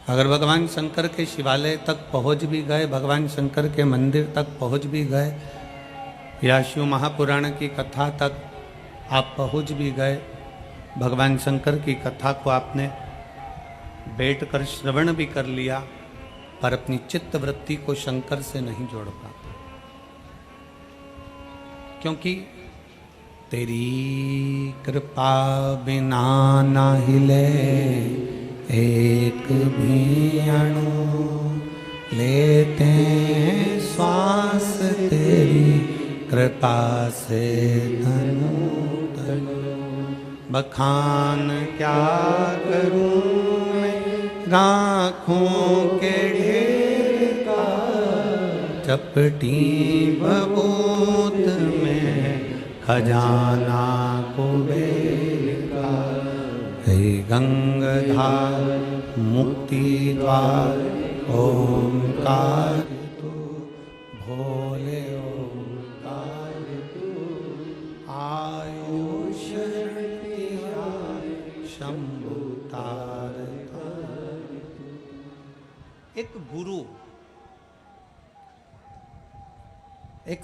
अगर भगवान शंकर के शिवालय तक पहुंच भी गए, भगवान शंकर के मंदिर तक पहुंच भी गए, या शिव महापुराण की कथा तक आप पहुंच भी गए, भगवान शंकर की कथा को आपने बैठकर श्रवण भी कर लिया, पर अपनी चित्त वृत्ति को शंकर से नहीं जोड़ पाते, क्योंकि तेरी कृपा बिना ना हिले एक भी अणु, लेते हैं श्वास तेरी कृपा से तनु तनु। बखान क्या करूं मैं आँखों के ढेर का, चपटी बबूत में खजाना कुबेर का। हे गंगाधार मुक्ति द्वार ओंकार तू, भोले ओंकार तू, आयो शरण तेरा शंभु तार तार। एक गुरु, एक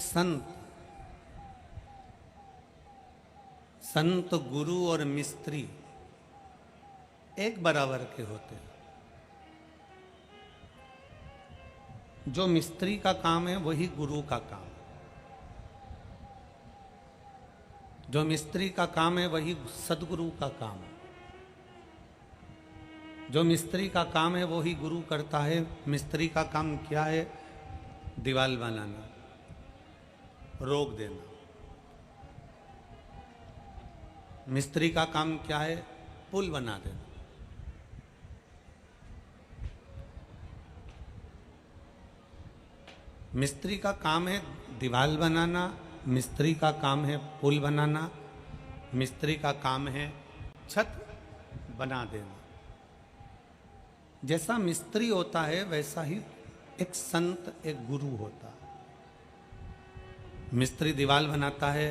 संत गुरु और मिस्त्री एक बराबर के होते हैं। जो मिस्त्री का काम है वही गुरु का काम है, जो मिस्त्री का काम है वही सदगुरु का काम है, जो मिस्त्री का काम है वही गुरु करता है। मिस्त्री का काम क्या है? दीवार बनाना, रोक देना। मिस्त्री का काम क्या है? पुल बना देना। मिस्त्री का काम है दीवार बनाना, मिस्त्री का काम है पुल बनाना, मिस्त्री का काम है छत बना देना। जैसा मिस्त्री होता है वैसा ही एक संत, एक गुरु होता है। मिस्त्री दीवार बनाता है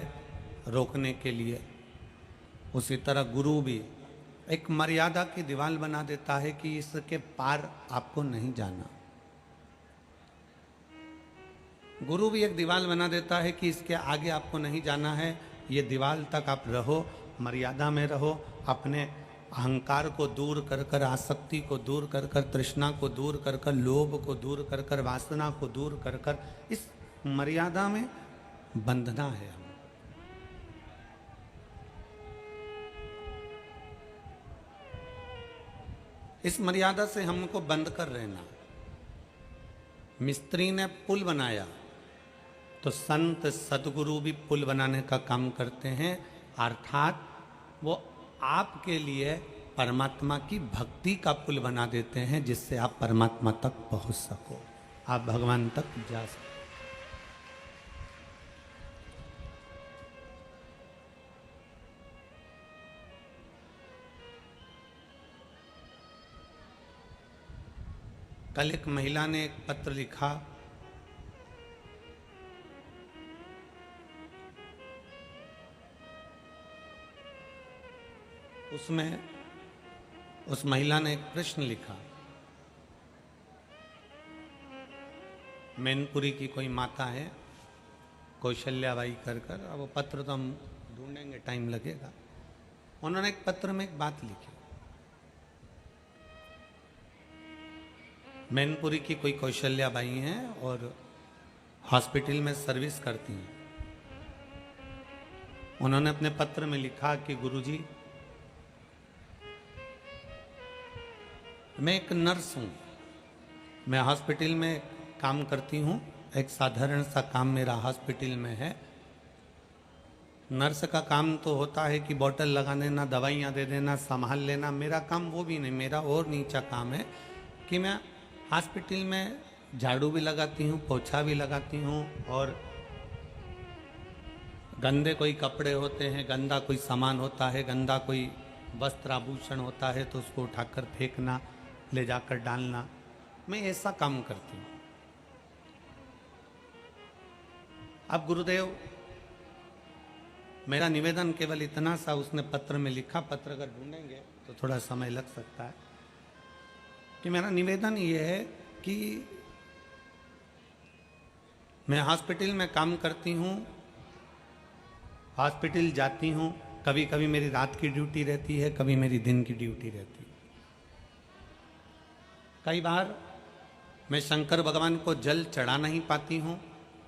रोकने के लिए, उसी तरह गुरु भी एक मर्यादा की दीवार बना देता है कि इसके पार आपको नहीं जाना। गुरु भी एक दीवार बना देता है कि इसके आगे आपको नहीं जाना है, ये दीवार तक आप रहो, मर्यादा में रहो, अपने अहंकार को दूर कर कर, आसक्ति को दूर कर कर, तृष्णा को दूर कर कर, लोभ को दूर कर कर, वासना को दूर कर कर, इस मर्यादा में बंधना है हमें। इस मर्यादा से हमको बंद कर रहना। मिस्त्री ने पुल बनाया तो संत सदगुरु भी पुल बनाने का काम करते हैं, अर्थात वो आपके लिए परमात्मा की भक्ति का पुल बना देते हैं, जिससे आप परमात्मा तक पहुंच सको, आप भगवान तक जा सको। कल एक महिला ने एक पत्र लिखा, उसमें उस महिला ने एक प्रश्न लिखा। मैनपुरी की कोई माता है, कौशल्याबाई कर कर, अब वो पत्र तो हम ढूंढेंगे, टाइम लगेगा। उन्होंने एक पत्र में एक बात लिखी। मैनपुरी की कोई कौशल्याबाई हैं और हॉस्पिटल में सर्विस करती हैं। उन्होंने अपने पत्र में लिखा कि गुरुजी, मैं एक नर्स हूँ, मैं हॉस्पिटल में काम करती हूँ, एक साधारण सा काम मेरा हॉस्पिटल में है। नर्स का काम तो होता है कि बोतल लगा देना, दवाइयाँ दे देना, संभाल लेना। मेरा काम वो भी नहीं, मेरा और नीचा काम है कि मैं हॉस्पिटल में झाड़ू भी लगाती हूँ, पोछा भी लगाती हूँ, और गंदे कोई कपड़े होते हैं, गंदा कोई सामान होता है, गंदा कोई वस्त्र आभूषण होता है तो उसको उठाकर फेंकना, ले जाकर डालना, मैं ऐसा काम करती हूँ। अब गुरुदेव, मेरा निवेदन केवल इतना सा उसने पत्र में लिखा, पत्र अगर ढूंढेंगे तो थोड़ा समय लग सकता है। कि मेरा निवेदन ये है कि मैं हॉस्पिटल में काम करती हूँ, हॉस्पिटल जाती हूँ, कभी कभी मेरी रात की ड्यूटी रहती है, कभी मेरी दिन की ड्यूटी रहती है। कई बार मैं शंकर भगवान को जल चढ़ा नहीं पाती हूँ,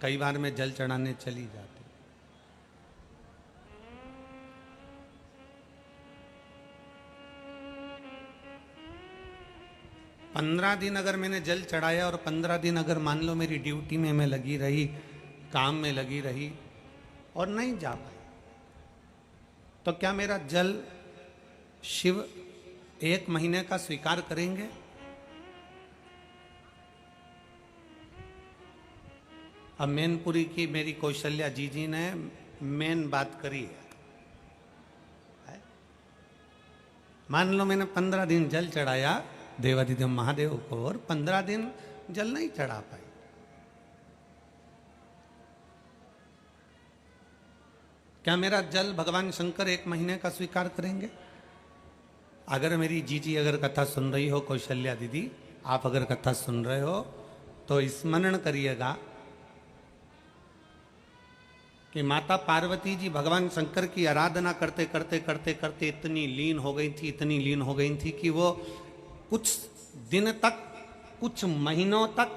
कई बार मैं जल चढ़ाने चली जाती हूँ। पंद्रह दिन अगर मैंने जल चढ़ाया और 15 दिन अगर मान लो मेरी ड्यूटी में मैं लगी रही, काम में लगी रही और नहीं जा पाई, तो क्या मेरा जल शिव 1 महीने का स्वीकार करेंगे? अब मैनपुरी की मेरी कौशल्या जी ने मेन बात करी है। मान लो मैंने 15 दिन जल चढ़ाया देवाधिदेव महादेव को और 15 दिन जल नहीं चढ़ा पाई, क्या मेरा जल भगवान शंकर 1 महीने का स्वीकार करेंगे? अगर मेरी जीजी अगर कथा सुन रही हो, कौशल्या दीदी आप अगर कथा सुन रहे हो तो स्मरण करिएगा कि माता पार्वती जी भगवान शंकर की आराधना करते करते करते करते इतनी लीन हो गई थी, इतनी लीन हो गई थी कि वो कुछ दिन तक, कुछ महीनों तक,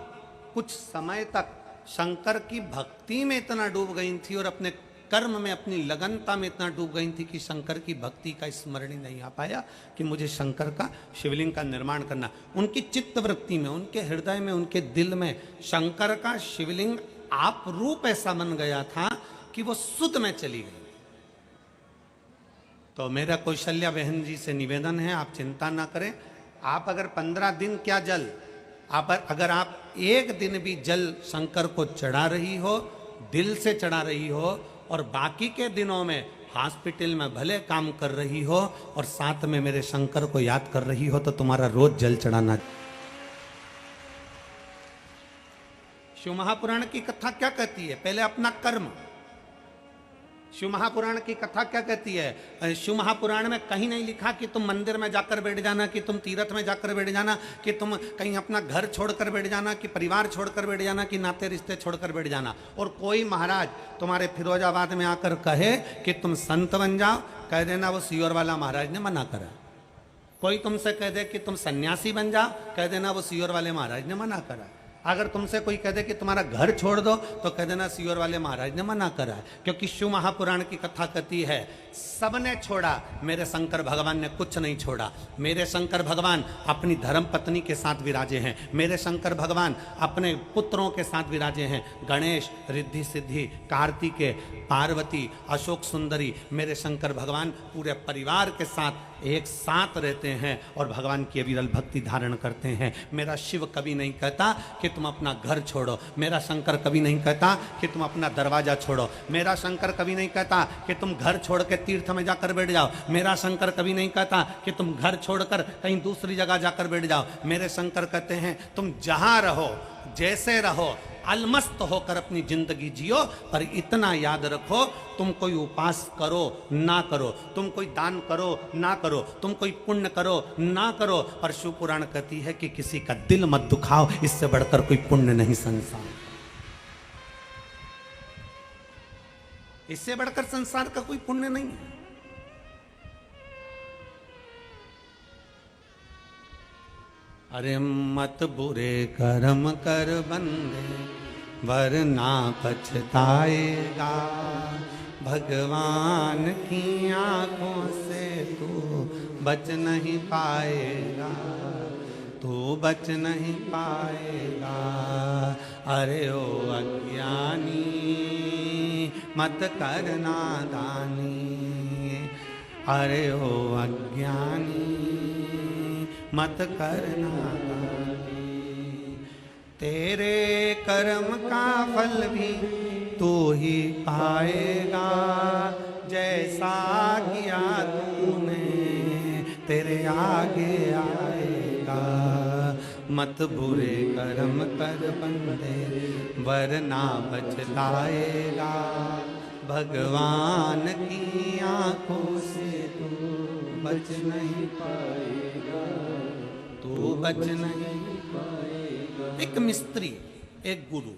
कुछ समय तक शंकर की भक्ति में इतना डूब गई थी और अपने कर्म में, अपनी लगनता में इतना डूब गई थी कि शंकर की भक्ति का स्मरण ही नहीं आ पाया कि मुझे शंकर का शिवलिंग का निर्माण करना। उनकी चित्त वृत्ति में, उनके हृदय में, उनके दिल में शंकर का शिवलिंग आप रूप ऐसा बन गया था कि वो सुध में चली गई। तो मेरा कौशल्या बहन जी से निवेदन है, आप चिंता ना करें। आप अगर 15 दिन क्या जल, अगर आप 1 दिन भी जल शंकर को चढ़ा रही हो, दिल से चढ़ा रही हो और बाकी के दिनों में हॉस्पिटल में भले काम कर रही हो और साथ में मेरे शंकर को याद कर रही हो, तो तुम्हारा रोज जल चढ़ाना। शिव महापुराण की कथा क्या कहती है? पहले अपना कर्म। शिव महापुराण की कथा क्या कहती है? शिव महापुराण में कहीं नहीं लिखा कि तुम मंदिर में जाकर बैठ जाना, कि तुम तीर्थ में जाकर बैठ जाना, कि तुम कहीं अपना घर छोड़कर बैठ जाना, कि परिवार छोड़कर बैठ जाना, कि नाते रिश्ते छोड़कर बैठ जाना। और कोई महाराज तुम्हारे फिरोजाबाद में आकर कहे कि तुम संत बन जाओ, कह देना वो सीहोर वाला महाराज ने मना करा। कोई तुमसे कह दे कि तुम सन्यासी बन जाओ, कह देना वो सीहोर वाले महाराज ने मना करा। अगर तुमसे कोई कह दे कि तुम्हारा घर छोड़ दो, तो कह देना सीहोर वाले महाराज ने मना करा है। क्योंकि शिव महापुराण की कथा कहती है सबने छोड़ा, मेरे शंकर भगवान ने कुछ नहीं छोड़ा। मेरे शंकर भगवान अपनी धर्म पत्नी के साथ विराजे हैं, मेरे शंकर भगवान अपने पुत्रों के साथ विराजे हैं। गणेश, रिद्धि सिद्धि, कार्तिकेय, पार्वती, अशोक सुंदरी, मेरे शंकर भगवान पूरे परिवार के साथ एक साथ रहते हैं और भगवान की अविरल भक्ति धारण करते हैं। मेरा शिव कभी नहीं कहता कि तुम अपना घर छोड़ो, मेरा शंकर कभी नहीं कहता कि तुम अपना दरवाजा छोड़ो, मेरा शंकर कभी नहीं कहता कि तुम घर छोड़ के तीर्थ में जाकर बैठ जाओ, मेरा शंकर कभी नहीं कहता कि तुम घर छोड़कर कहीं दूसरी जगह जाकर बैठ जाओ। मेरे शंकर कहते हैं तुम जहां रहो, जैसे रहो, अलमस्त होकर अपनी जिंदगी जियो, पर इतना याद रखो तुम कोई उपास करो ना करो, तुम कोई दान करो ना करो, तुम कोई पुण्य करो ना करो, पर शिव पुराण कहती है कि किसी का दिल मत दुखाओ, इससे बढ़कर कोई पुण्य नहीं संसार, इससे बढ़कर संसार का कोई पुण्य नहीं है। अरे मत बुरे कर्म कर बंदे, वरना पछताएगा, भगवान की आंखों से तू बच नहीं पाएगा, तू बच नहीं पाएगा। अरे ओ अज्ञानी मत करना दानी, अरे ओ अज्ञानी मत करना दानी, तेरे कर्म का फल भी तू ही पाएगा, जैसा किया तूने तेरे आगे आएगा। मत बुरे कर्म कर बंदे, वरना पछताएगा, भगवान की आंखों से तू बच नहीं पाएगा, तू बच नहीं। एक मिस्त्री एक गुरु,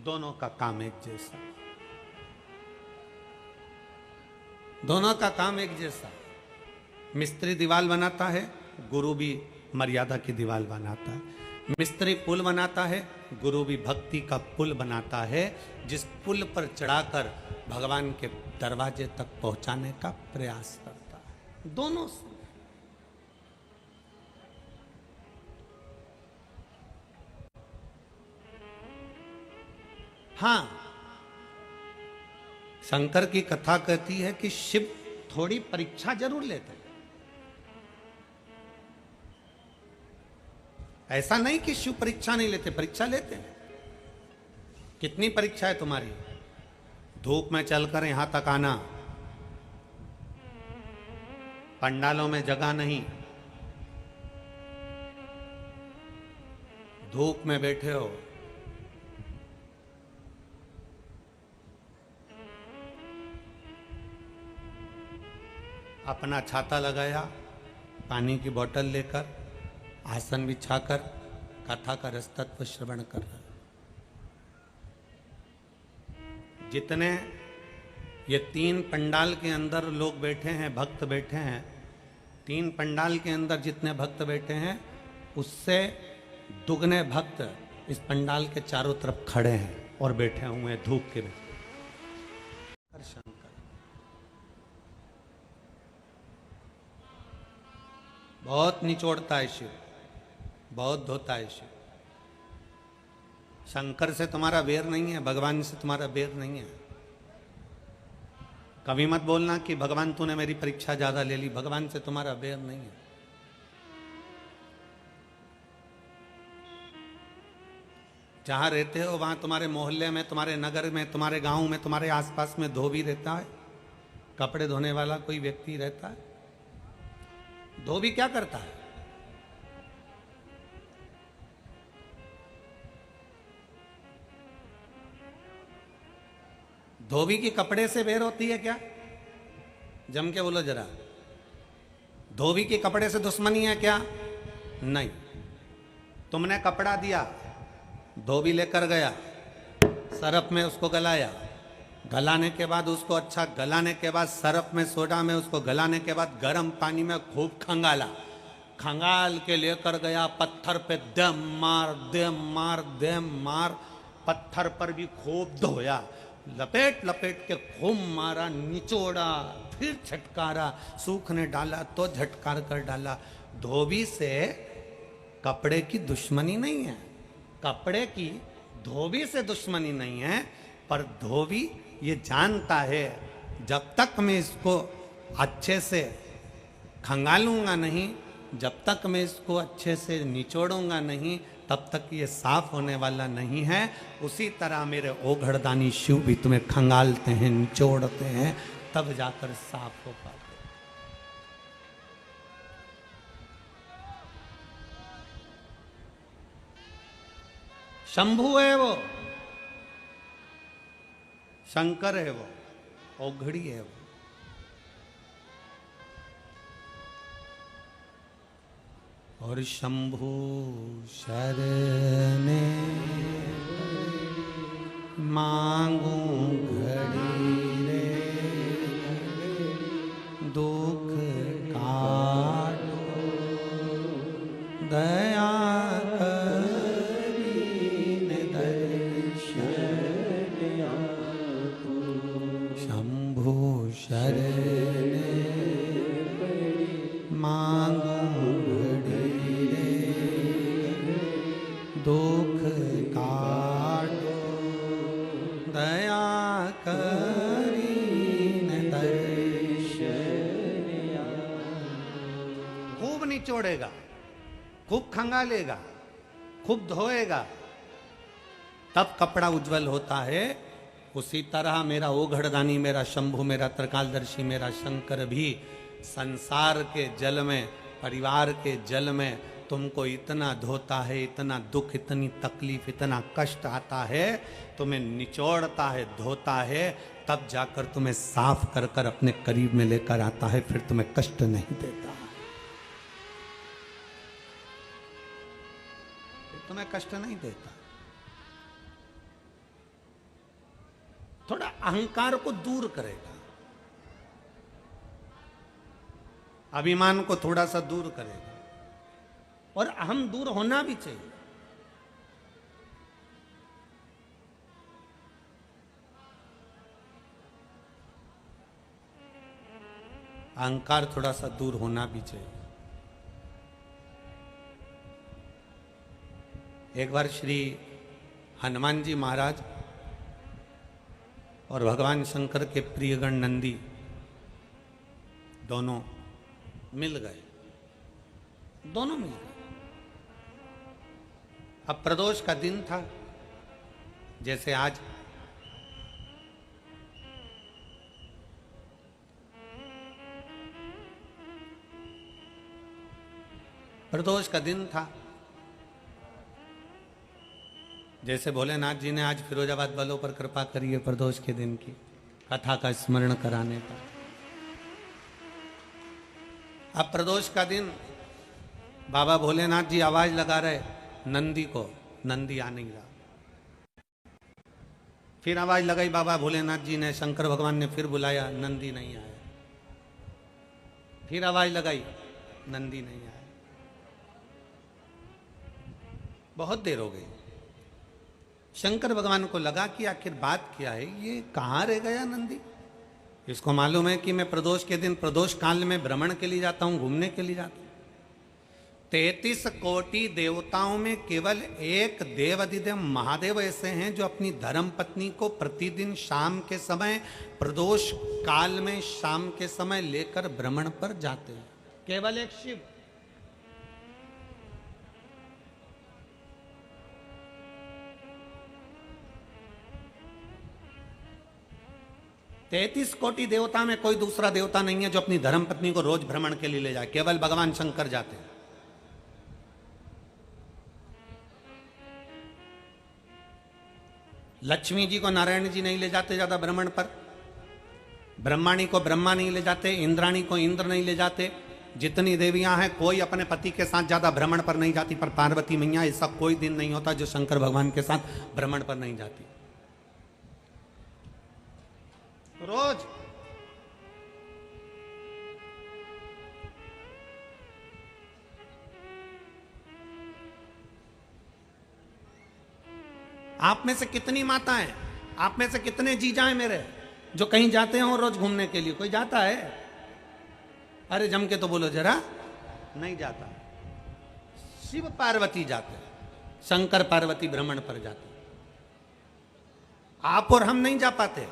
दोनों का काम एक जैसा, दोनों का काम एक जैसा। मिस्त्री दीवार बनाता है, गुरु भी मर्यादा की दीवार बनाता है। मिस्त्री पुल बनाता है, गुरु भी भक्ति का पुल बनाता है, जिस पुल पर चढ़ाकर भगवान के दरवाजे तक पहुंचाने का प्रयास करता है। दोनों से हाँ, शंकर की कथा कहती है कि शिव थोड़ी परीक्षा जरूर लेते हैं। ऐसा नहीं कि शिव परीक्षा नहीं लेते, परीक्षा लेते हैं। कितनी परीक्षा है तुम्हारी? धूप में चलकर यहां तक आना, पंडालों में जगह नहीं, धूप में बैठे हो, अपना छाता लगाया, पानी की बोतल लेकर, आसन बिछाकर कथा का रसतत्व श्रवण कर रहे। जितने ये 3 पंडाल के अंदर लोग बैठे हैं, भक्त बैठे हैं, 3 पंडाल के अंदर जितने भक्त बैठे हैं उससे दुगने भक्त इस पंडाल के चारों तरफ खड़े हैं और बैठे हुए हैं धूप के में। बहुत निचोड़ता है शिव, बहुत धोता है शिव। शंकर से तुम्हारा बैर नहीं है, भगवान से तुम्हारा बैर नहीं है। कभी मत बोलना कि भगवान तूने मेरी परीक्षा ज्यादा ले ली, भगवान से तुम्हारा बैर नहीं है। जहां रहते हो वहां तुम्हारे मोहल्ले में, तुम्हारे नगर में, तुम्हारे गांव में, तुम्हारे आसपास में धोबी रहता है, कपड़े धोने वाला कोई व्यक्ति रहता है। धोबी क्या करता है? धोबी की कपड़े से बेर होती है क्या? जम के बोलो जरा। धोबी की कपड़े से दुश्मनी है क्या? नहीं। तुमने कपड़ा दिया, धोबी लेकर गया, सरफ में उसको गलाया, गलाने के बाद उसको अच्छा गलाने के बाद सरफ में सोडा में उसको गलाने के बाद गर्म पानी में खूब खंगाला, खंगाल के लेकर गया पत्थर पे, दम मार दम मार दम मार, पत्थर पर भी खूब धोया, लपेट लपेट के खूब मारा, निचोड़ा, फिर झटकारा, सूखने डाला तो झटकार कर डाला। धोबी से कपड़े की दुश्मनी नहीं है, कपड़े की धोबी से दुश्मनी नहीं है, पर धोबी ये जानता है जब तक मैं इसको अच्छे से खंगालूंगा नहीं, जब तक मैं इसको अच्छे से निचोड़ूंगा नहीं, तब तक ये साफ होने वाला नहीं है। उसी तरह मेरे ओघड़दानी शिव भी तुम्हें खंगालते हैं, निचोड़ते हैं, तब जाकर साफ हो पाते। शंभु है वो, शंकर है वो, ओघड़ी है वो। और शंभु शरणे मांगू घड़ी रे, दुख काटो दया करीन दर्शन आपो। शंभु शरणे मांगू दुख काटो दया करीन दर्शन। खूब निचोड़ेगा, खूब खंगालेगा, खूब धोएगा, तब कपड़ा उज्जवल होता है। उसी तरह मेरा ओघड़दानी, मेरा शंभु, मेरा त्रिकालदर्शी, मेरा शंकर भी संसार के जल में, परिवार के जल में तुमको इतना धोता है, इतना दुख, इतनी तकलीफ, इतना कष्ट आता है, तुम्हें निचोड़ता है, धोता है, तब जाकर तुम्हें साफ कर कर अपने करीब में लेकर आता है, फिर तुम्हें कष्ट नहीं देता। तुम्हें कष्ट नहीं देता। थोड़ा अहंकार को दूर करेगा, अभिमान को थोड़ा सा दूर करेगा, और अहम दूर होना भी चाहिए। अहंकार थोड़ा सा दूर होना भी चाहिए। एक बार श्री हनुमान जी महाराज और भगवान शंकर के प्रियगण नंदी दोनों मिल गए, दोनों मिल गए। अब प्रदोष का दिन था, जैसे आज प्रदोष का दिन था, जैसे भोलेनाथ जी ने आज फिरोजाबाद वालों पर कृपा करी है प्रदोष के दिन की कथा का स्मरण कराने पर। अब प्रदोष का दिन बाबा भोलेनाथ जी आवाज लगा रहे नंदी को, नंदी आ नहीं रहा। फिर आवाज लगाई बाबा भोलेनाथ जी ने, शंकर भगवान ने फिर बुलाया, नंदी नहीं आया। फिर आवाज लगाई, नंदी नहीं आया। बहुत देर हो गई। शंकर भगवान को लगा कि आखिर बात क्या है, ये कहाँ रह गया नंदी। इसको मालूम है कि मैं प्रदोष के दिन, प्रदोष काल में भ्रमण के लिए जाता हूँ, घूमने के लिए जाता हूँ। 33 कोटि देवताओं में केवल एक देवाधिदेव महादेव ऐसे हैं जो अपनी धर्म पत्नी को प्रतिदिन शाम के समय, प्रदोष काल में शाम के समय लेकर भ्रमण पर जाते हैं। केवल एक शिव। तैतीस कोटि देवता में कोई दूसरा देवता नहीं है जो अपनी धर्म पत्नी को रोज भ्रमण के लिए ले जाए, केवल भगवान शंकर जाते हैं। लक्ष्मी जी को नारायण जी नहीं ले जाते ज्यादा भ्रमण पर, ब्रह्माणी को ब्रह्मा नहीं ले जाते, इंद्राणी को इंद्र नहीं ले जाते। जितनी देवियां हैं कोई अपने पति के साथ ज्यादा भ्रमण पर नहीं जाती, पर पार्वती मैया ऐसा कोई दिन नहीं होता जो शंकर भगवान के साथ भ्रमण पर नहीं जाती। रोज आप में से कितनी माताएं, आप में से कितने जीजा हैं मेरे जो कहीं जाते हैं और रोज घूमने के लिए? कोई जाता है? अरे जम के तो बोलो जरा। नहीं जाता। शिव पार्वती जाते, शंकर पार्वती भ्रमण पर जाते, आप और हम नहीं जा पाते।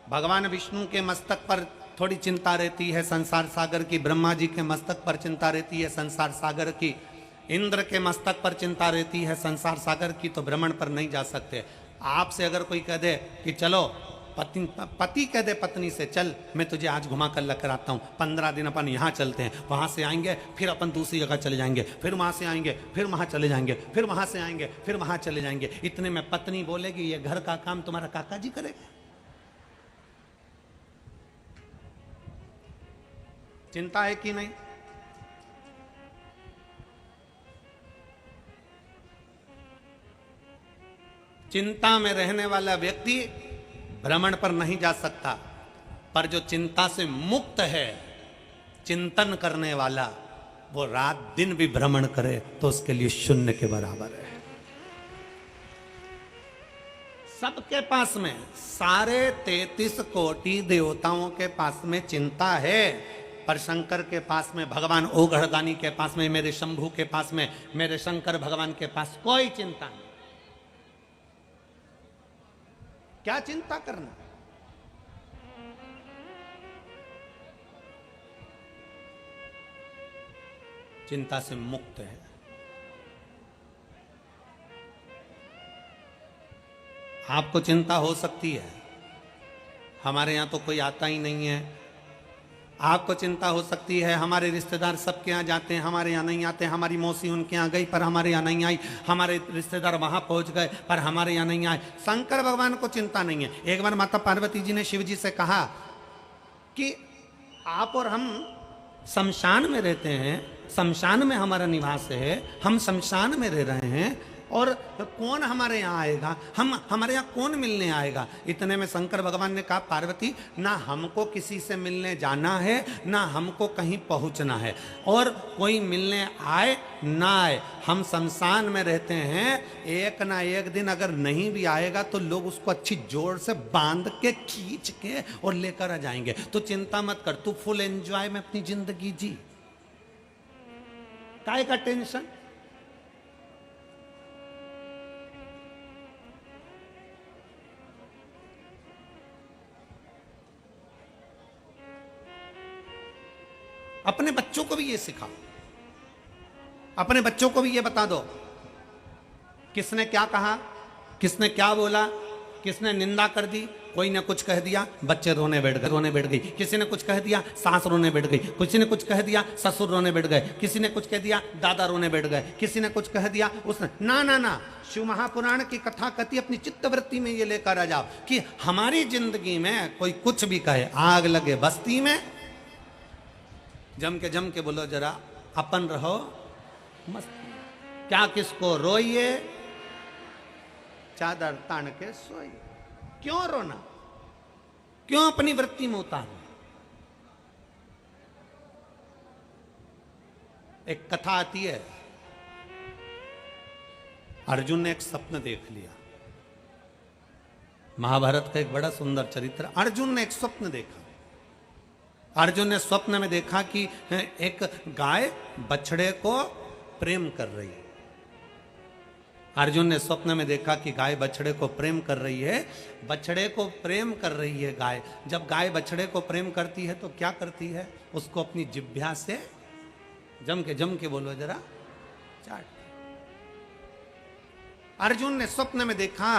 भगवान विष्णु के मस्तक पर थोड़ी चिंता रहती है संसार सागर की, ब्रह्मा जी के मस्तक पर चिंता रहती है संसार सागर की, इंद्र के मस्तक पर चिंता रहती है संसार सागर की, तो भ्रमण पर नहीं जा सकते। आपसे अगर कोई कह दे कि चलो, पति कह दे पत्नी से, चल मैं तुझे आज घुमा कर लेकर आता हूँ, 15 दिन अपन यहाँ चलते हैं, वहाँ से आएंगे, फिर अपन दूसरी जगह चले जाएंगे, फिर वहाँ से आएंगे, फिर वहाँ चले जाएंगे, फिर वहाँ से आएंगे, फिर वहाँ चले जाएंगे। इतने में पत्नी बोलेगी ये घर का काम तुम्हारा काका जी करेगा। चिंता है कि नहीं? चिंता में रहने वाला व्यक्ति भ्रमण पर नहीं जा सकता, पर जो चिंता से मुक्त है, चिंतन करने वाला, वो रात दिन भी भ्रमण करे तो उसके लिए शून्य के बराबर है। सबके पास में, सारे 33 कोटि देवताओं के पास में चिंता है, पर शंकर के पास में, भगवान ओघड़दानी के पास में, मेरे शंभू के पास में, मेरे शंकर भगवान के पास कोई चिंता नहीं। क्या चिंता करना? चिंता से मुक्त है। आपको चिंता हो सकती है, हमारे यहां तो कोई आता ही नहीं है। आपको चिंता हो सकती है, हमारे रिश्तेदार सबके यहाँ जाते हैं, हमारे यहाँ नहीं आते, हमारी मौसी उनके यहाँ गई पर हमारे यहाँ नहीं आई, हमारे रिश्तेदार वहाँ पहुँच गए पर हमारे यहाँ नहीं आए। शंकर भगवान को चिंता नहीं है। एक बार माता पार्वती जी ने शिव जी से कहा कि आप और हम शमशान में रहते हैं, शमशान में हमारा निवास है, हम शमशान में रह रहे हैं, और कौन हमारे यहाँ आएगा, हमारे यहाँ कौन मिलने आएगा। इतने में शंकर भगवान ने कहा पार्वती, ना हमको किसी से मिलने जाना है, ना हमको कहीं पहुंचना है, और कोई मिलने आए ना आए, हम शमशान में रहते हैं। एक ना एक दिन अगर नहीं भी आएगा तो लोग उसको अच्छी जोर से बांध के खींच के और लेकर आ जाएंगे। तो चिंता मत कर, तू फुल एंजॉय में अपनी जिंदगी जी, काय का टेंशन। अपने बच्चों को भी ये सिखाओ, अपने बच्चों को भी ये बता दो, किसने क्या कहा, किसने क्या बोला, किसने निंदा कर दी, कोई ने कुछ कह दिया, बच्चे रोने बैठ गई। किसी ने कुछ कह दिया, सास रोने बैठ गई। किसी ने कुछ कह दिया, ससुर रोने बैठ गए। किसी ने कुछ कह दिया, दादा रोने बैठ गए। किसी ने कुछ कह दिया, उसने ना ना ना, शिव महापुराण की कथा कथी अपनी चित्तवृत्ति में ये लेकर आ जाओ कि हमारी जिंदगी में कोई कुछ भी कहे, आग लगे बस्ती में, जम के बोलो जरा, अपन रहो मस्त, क्या किसको रोइए, चादर तान के सोइए। क्यों रोना, क्यों अपनी वृत्ति में उतारना। एक कथा आती है, अर्जुन ने एक स्वप्न देख लिया। महाभारत का एक बड़ा सुंदर चरित्र। अर्जुन ने एक स्वप्न देखा। अर्जुन ने स्वप्न में देखा कि एक गाय बछड़े को प्रेम कर रही है। अर्जुन ने स्वप्न में देखा कि गाय बछड़े को प्रेम कर रही है। बछड़े को प्रेम कर रही है गाय। जब गाय बछड़े को प्रेम करती है तो क्या करती है, उसको अपनी जिह्वा से जम के बोलो जरा, चाट। अर्जुन ने स्वप्न में देखा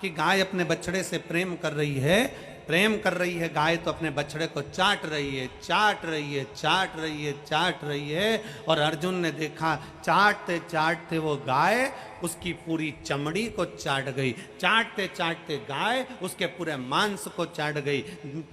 कि गाय अपने बछड़े से प्रेम कर रही है। प्रेम कर रही है गाय तो अपने बछड़े को चाट रही है, चाट रही है, चाट रही है, चाट रही है। और अर्जुन ने देखा चाटते चाटते वो गाय उसकी पूरी चमड़ी को चाट गई। चाटते चाटते गाय उसके पूरे मांस को चाट गई।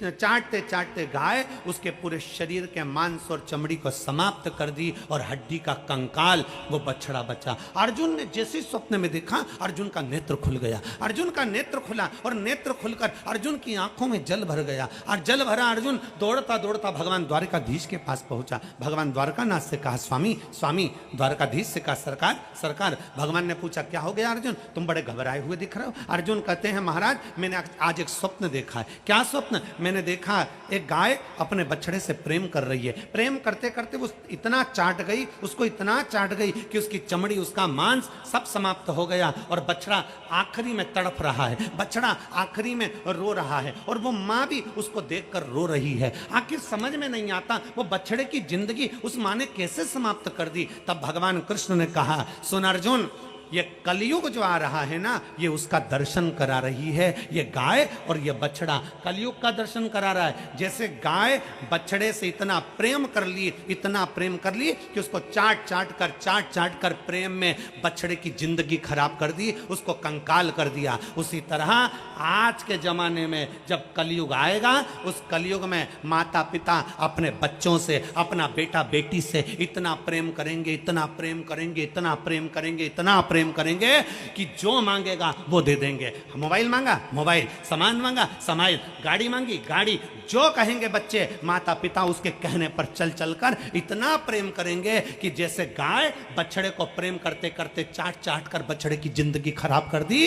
चाटते चाटते गाय उसके पूरे शरीर के मांस और चमड़ी को समाप्त कर दी और हड्डी का कंकाल वो बछड़ा बचा। अर्जुन ने जैसे स्वप्न में देखा, अर्जुन का नेत्र खुल गया। अर्जुन का नेत्र खुला और नेत्र खुलकर अर्जुन की आंखों में जल भर गया। और जल भरा अर्जुन दौड़ता दौड़ता भगवान द्वारकाधीश के पास पहुंचा। भगवान द्वारकानाथ से कहा, स्वामी स्वामी। द्वारकाधीश से कहा, सरकार सरकार। भगवान ने पूछा, क्या हो गया अर्जुन, तुम बड़े घबराए हुए दिख रहे हो। अर्जुन कहते हैं, महाराज मैंने आज एक स्वप्न देखा है। क्या स्वप्न? मैंने देखा एक गाय अपने बछड़े से प्रेम कर रही है। प्रेम करते करते वो इतना चाट गई, उसको इतना चाट गई कि उसकी चमड़ी, उसका मांस सब समाप्त हो गया और बछड़ा आखिरी में तड़प रहा है। बछड़ा आखिरी में रो रहा है और वो माँ भी उसको देखकर रो रही है। आखिर समझ में नहीं आता वो बछड़े की जिंदगी उस माँ ने कैसे समाप्त कर दी। तब भगवान कृष्ण ने कहा, सुन अर्जुन, ये कलयुग जो आ रहा है ना, ये उसका दर्शन करा रही है। ये गाय और ये बछड़ा कलयुग का दर्शन करा रहा है। जैसे गाय बछड़े से इतना प्रेम कर ली, इतना प्रेम कर ली कि उसको चाट चाट कर प्रेम में बछड़े की जिंदगी खराब कर दी, उसको कंकाल कर दिया। उसी तरह आज के जमाने में जब कलयुग आएगा, उस कलयुग में माता पिता अपने बच्चों से, अपना बेटा बेटी से इतना प्रेम करेंगे, इतना प्रेम करेंगे, इतना प्रेम करेंगे, इतना प्रेम करेंगे कि जो मांगेगा वो दे देंगे। मोबाइल मांगा मोबाइल, सामान मांगा सामान, गाड़ी मांगी गाड़ी, जो कहेंगे बच्चे माता पिता उसके कहने पर चल चल कर इतना प्रेम करेंगे कि जैसे गाय बछड़े को प्रेम करते करते चाट चाट कर बछड़े की जिंदगी खराब कर दी।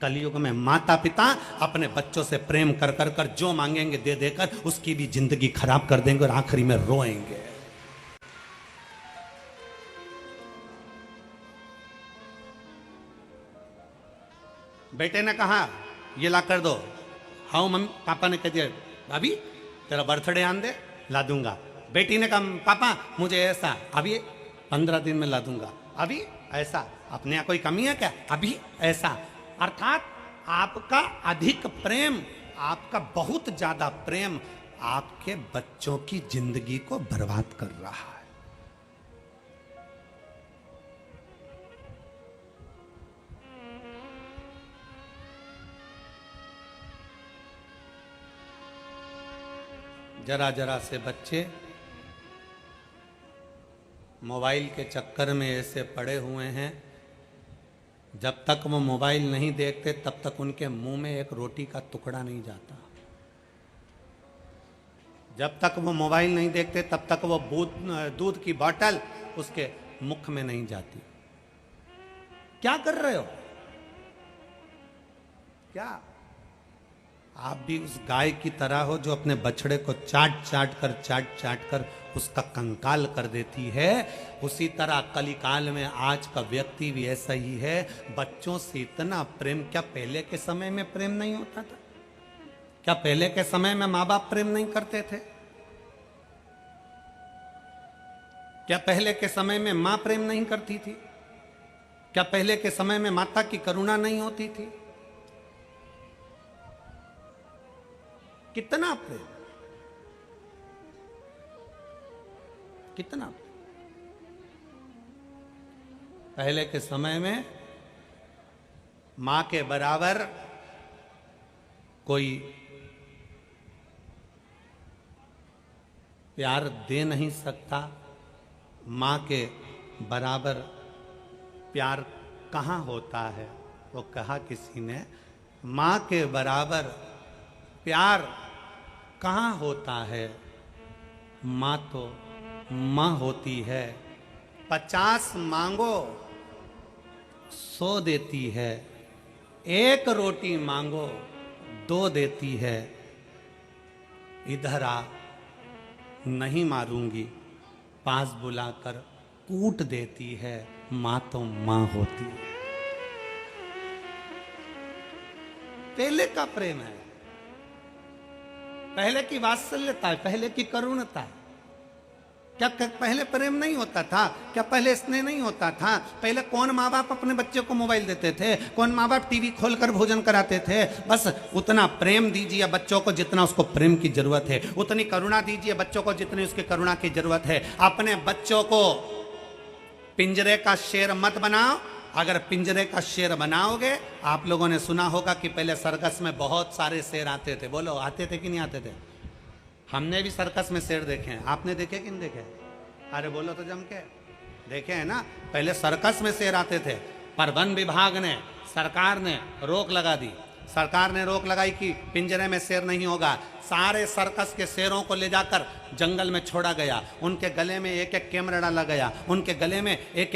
कलयुग में माता पिता अपने बच्चों से प्रेम कर कर कर जो मांगेंगे दे देकर उसकी भी जिंदगी खराब कर देंगे और आखिरी में रोएंगे। बेटे ने कहा, ये ला कर दो। हाँ मम्मी, पापा ने कह दिया, भाभी तेरा बर्थडे आन दे, ला दूंगा। बेटी ने कहा, पापा मुझे ऐसा, अभी 15 दिन में ला दूंगा। अभी ऐसा, अपने यहाँ कोई कमी है क्या? अभी ऐसा। अर्थात आपका अधिक प्रेम, आपका बहुत ज्यादा प्रेम आपके बच्चों की जिंदगी को बर्बाद कर रहा है। जरा जरा से बच्चे मोबाइल के चक्कर में ऐसे पड़े हुए हैं जब तक वो मोबाइल नहीं देखते तब तक उनके मुंह में एक रोटी का टुकड़ा नहीं जाता। जब तक वो मोबाइल नहीं देखते तब तक वो दूध की बोतल उसके मुख में नहीं जाती। क्या कर रहे हो? क्या आप भी उस गाय की तरह हो जो अपने बछड़े को चाट चाट कर उसका कंकाल कर देती है? उसी तरह कलिकाल में आज का व्यक्ति भी ऐसा ही है। बच्चों से इतना प्रेम, क्या पहले के समय में प्रेम नहीं होता था? क्या पहले के समय में माँ बाप प्रेम नहीं करते थे? क्या पहले के समय में मां प्रेम नहीं करती थी? क्या पहले के समय में माता की करुणा नहीं होती थी? कितना प्रेम, कितना प्रेम। पहले के समय में मां के बराबर कोई प्यार दे नहीं सकता। मां के बराबर प्यार कहाँ होता है? वो कहा किसी ने, मां के बराबर प्यार कहाँ होता है? मां तो मां होती है। 50 मांगो 100 देती है, 1 रोटी मांगो 2 देती है। इधर आ, नहीं मारूंगी, पास बुलाकर कूट देती है। मां तो मां होती है। पहले का प्रेम है, पहले की वात्सल्यता है, पहले की करुणता है। क्या पहले प्रेम नहीं होता था? क्या पहले स्नेह नहीं होता था? पहले कौन माँ बाप अपने बच्चे को मोबाइल देते थे? कौन माँ बाप टीवी खोलकर भोजन कराते थे? बस उतना प्रेम दीजिए बच्चों को जितना उसको प्रेम की जरूरत है, उतनी करुणा दीजिए बच्चों को जितनी उसकी करुणा की जरूरत है। अपने बच्चों को पिंजरे का शेर मत बनाओ। अगर पिंजरे का शेर बनाओगे, आप लोगों ने सुना होगा कि पहले सर्कस में बहुत सारे शेर आते थे। बोलो, आते थे कि नहीं आते थे? हमने भी सर्कस में शेर देखे हैं। आपने देखे कि नहीं देखे? अरे बोलो तो जम के। देखे हैं ना? पहले सर्कस में शेर आते थे, पर वन विभाग ने, सरकार ने रोक लगा दी। सरकार ने रोक लगाई कि पिंजरे में शेर नहीं होगा। सारे सर्कस के शेरों को ले जाकर जंगल में छोड़ा गया। उनके गले में एक एक कैमरा डाला गया, उनके गले में एक एक